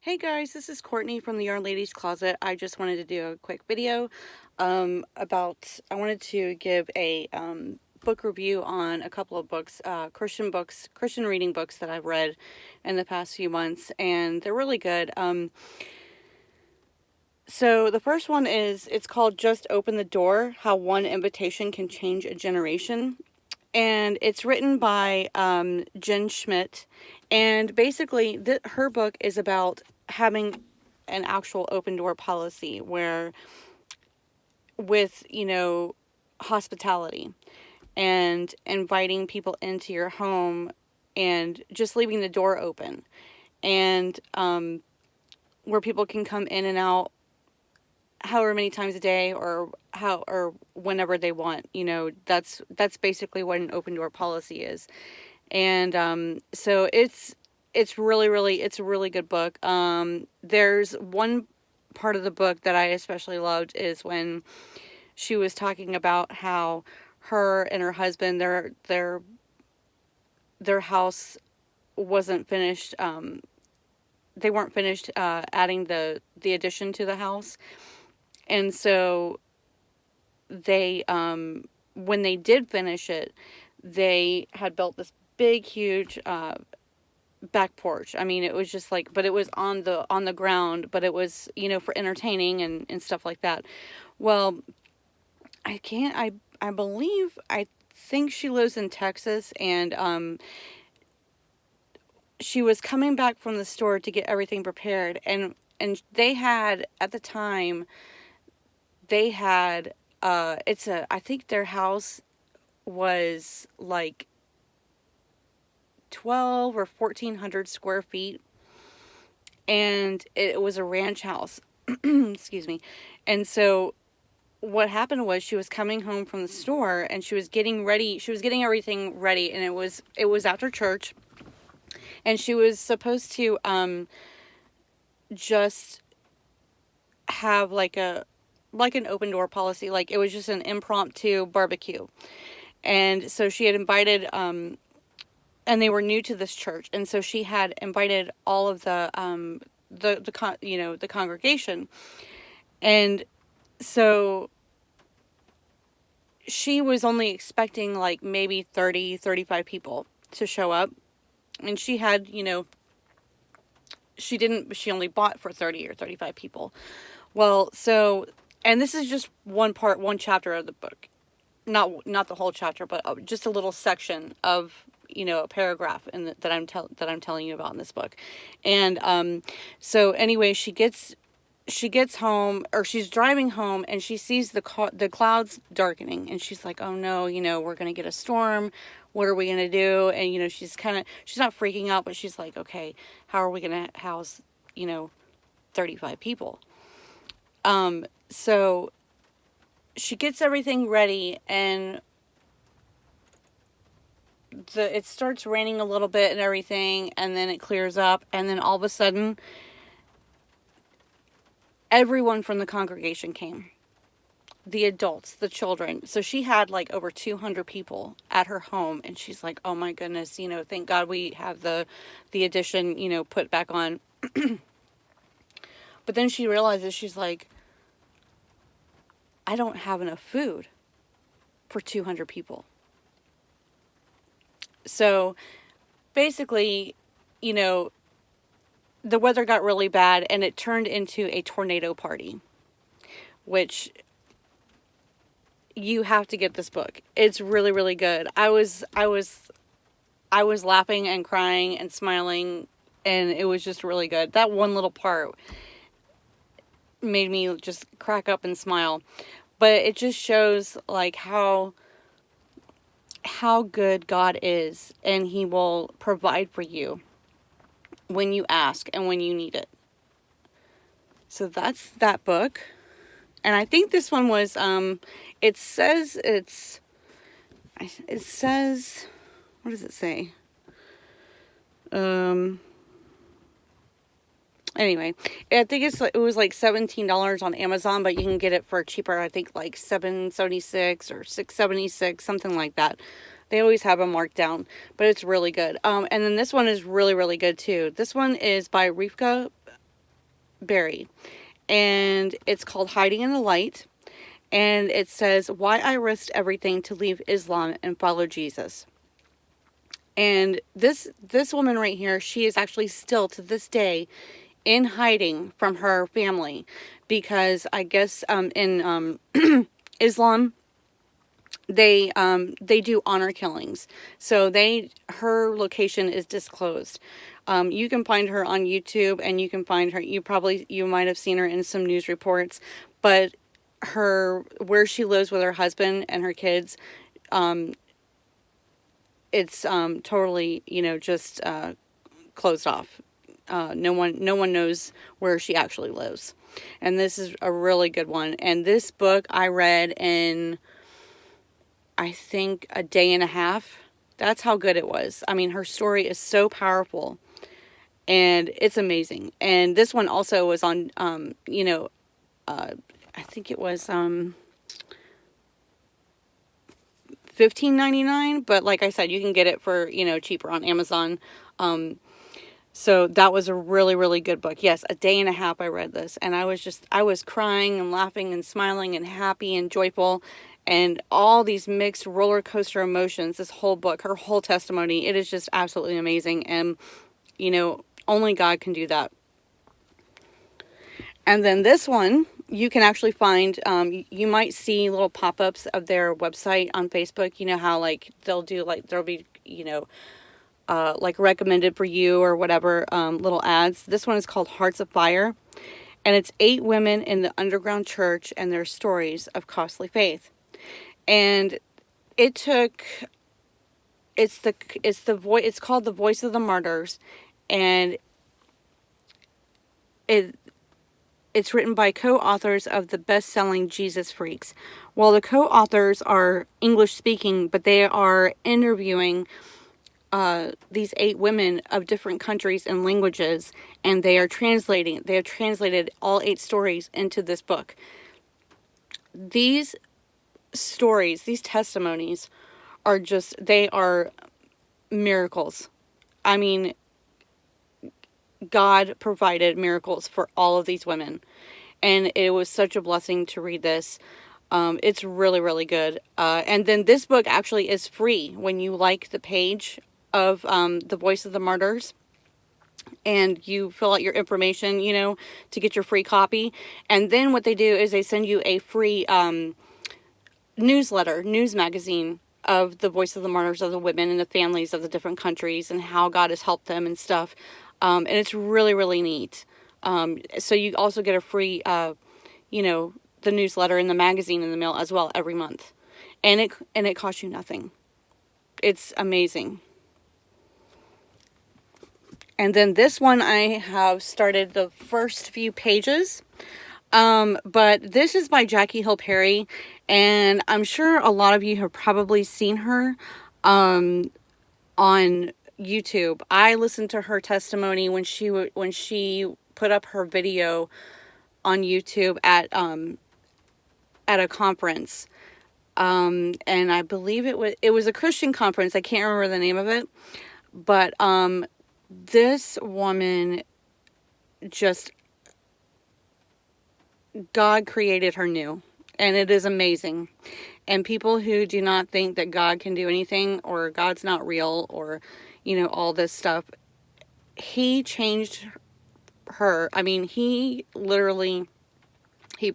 Hey guys, this is Courtney from the Yarn Ladies Closet. I just wanted to do a quick video I wanted to give a book review on a couple of books, Christian reading books that I've read in the past few months, and they're really good. So the first one it's called Just Open the Door: How One Invitation Can Change a Generation. And it's written by Jen Schmidt. And basically, her book is about having an actual open door policy where, with, hospitality and inviting people into your home and just leaving the door open, and where people can come in and out however many times a day or whenever they want. That's basically what an open door policy is. And so it's really it's a really good book. There's one part of the book that I especially loved is when she was talking about how her and her husband, their house wasn't finished. They weren't finished adding the addition to the house. And so they, when they did finish it, they had built this big, huge back porch. I mean, it was just like, but it was on the ground, but it was, for entertaining and stuff like that. Well, I think she lives in Texas, and she was coming back from the store to get everything prepared, and they had, at the time, I think their house was like 12 or 1400 square feet, and it was a ranch house. Excuse me. And so what happened was, she was coming home from the store and she was getting everything ready, and it was after church, and she was supposed to just have like an open door policy. Like, it was just an impromptu barbecue. And so she had invited and they were new to this church, and so she had invited all of the congregation. And so she was only expecting like maybe 35 people to show up, and she had, she only bought for 30 or 35 people. Well, so, and this is just one chapter of the book, not the whole chapter, but just a little section of, a paragraph that I'm telling you about in this book. And so anyway, she gets home, or she's driving home, and she sees the clouds darkening, and she's like, oh no, we're gonna get a storm. What are we gonna do? And she's not freaking out, but she's like, okay, how are we gonna house 35 people? So she gets everything ready, and it starts raining a little bit and everything, and then it clears up, and then all of a sudden, everyone from the congregation came. The adults, the children. So she had like over 200 people at her home, and she's like, oh my goodness, thank God we have the addition, put back on. But then she realizes, she's like, I don't have enough food for 200 people. So basically, the weather got really bad, and it turned into a tornado party, which, you have to get this book. It's really, really good. I was laughing and crying and smiling, and it was just really good. That one little part made me just crack up and smile. But it just shows like how good God is, and He will provide for you when you ask and when you need it. So that's that book. And I think this one was it says, what does it say? Anyway, I think it was like $17 on Amazon, but you can get it for cheaper. I think like $7.76 or $6.76, something like that. They always have them marked down, but it's really good. And then this one is really, really good too. This one is by Rivka Berry, and it's called Hiding in the Light. And it says, Why I Risked Everything to Leave Islam and Follow Jesus. And this woman right here, she is actually still to this day in hiding from her family, because I guess in Islam, they do honor killings. So her location is disclosed. You can find her on YouTube, and you can find her, you might have seen her in some news reports, but where she lives with her husband and her kids, it's totally, just closed off. No one knows where she actually lives. And this is a really good one. And this book I read in, I think, a day and a half. That's how good it was. I mean, her story is so powerful, and it's amazing. And this one also was on, I think it was $15.99, but like I said, you can get it for, cheaper on Amazon. So that was a really, really good book. Yes, a day and a half I read this, and I was crying and laughing and smiling and happy and joyful, and all these mixed roller coaster emotions. This whole book, her whole testimony, it is just absolutely amazing. And, only God can do that. And then this one, you can actually find, you might see little pop-ups of their website on Facebook. You know how, like, there'll be, like recommended for you or whatever, little ads. This one is called Hearts of Fire, and it's 8 women in the underground church and their stories of costly faith. And it's called The Voice of the Martyrs, and it's written by co-authors of the best-selling Jesus Freaks. Well, the co-authors are English speaking, but they are interviewing these 8 women of different countries and languages, and they have translated all 8 stories into this book. These stories, these testimonies they are miracles. I mean, God provided miracles for all of these women, and it was such a blessing to read this. It's really, really good. And then this book actually is free when you like the page of The Voice of the Martyrs, and you fill out your information, to get your free copy. And then what they do is they send you a free news magazine of The Voice of the Martyrs, of the women and the families of the different countries and how God has helped them and stuff. And it's really, really neat. So you also get a free, the newsletter and the magazine in the mail as well every month. And it costs you nothing. It's amazing. And then this one, I have started the first few pages. But this is by Jackie Hill Perry, and I'm sure a lot of you have probably seen her on YouTube. I listened to her testimony when she put up her video on YouTube at a conference. And I believe it was a Christian conference. I can't remember the name of it, but this woman, just, God created her new, and it is amazing. And people who do not think that God can do anything, or God's not real, or all this stuff, he changed her. I mean, he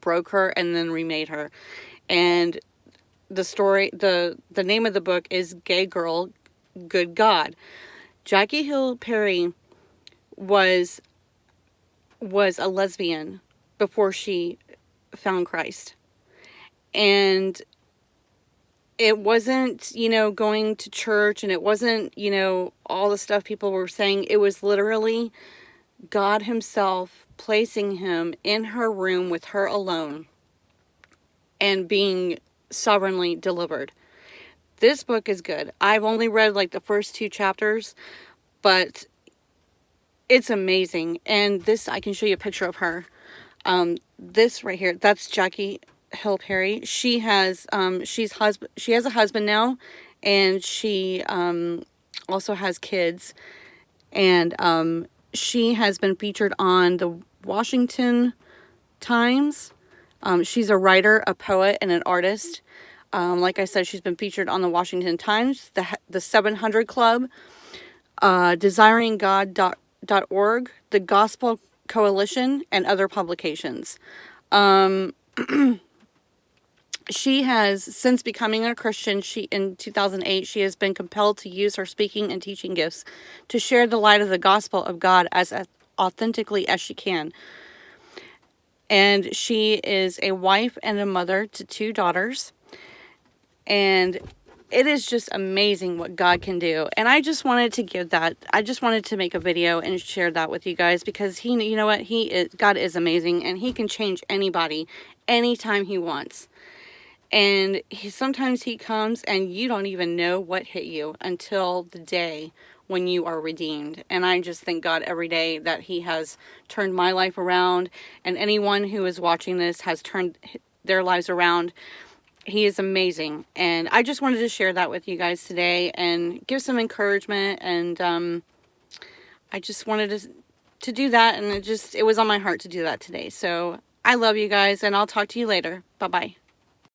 broke her and then remade her. And the story, the name of the book is Gay Girl, Good God. Jackie Hill Perry was a lesbian before she found Christ. And it wasn't, going to church, and it wasn't, all the stuff people were saying. It was literally God himself placing him in her room with her alone and being sovereignly delivered. This book is good. I've only read like the first 2 chapters, but it's amazing. And this, I can show you a picture of her. This right here, that's Jackie Hill Perry. She has a husband now, and she also has kids, and she has been featured on the Washington Times. She's a writer, a poet, and an artist. Like I said, she's been featured on the Washington Times, the 700 Club, desiringgod.org, the Gospel Coalition, and other publications. She has, since becoming a Christian, in 2008, she has been compelled to use her speaking and teaching gifts to share the light of the gospel of God as authentically as she can. And she is a wife and a mother to 2 daughters. And it is just amazing what God can do. And I just wanted to make a video and share that with you guys, because you know what? God is amazing, and he can change anybody anytime he wants. And sometimes he comes and you don't even know what hit you until the day when you are redeemed. And I just thank God every day that he has turned my life around, and anyone who is watching this has turned their lives around. He is amazing. And I just wanted to share that with you guys today and give some encouragement. And I just wanted to do that. And it was on my heart to do that today. So I love you guys, and I'll talk to you later. Bye-bye.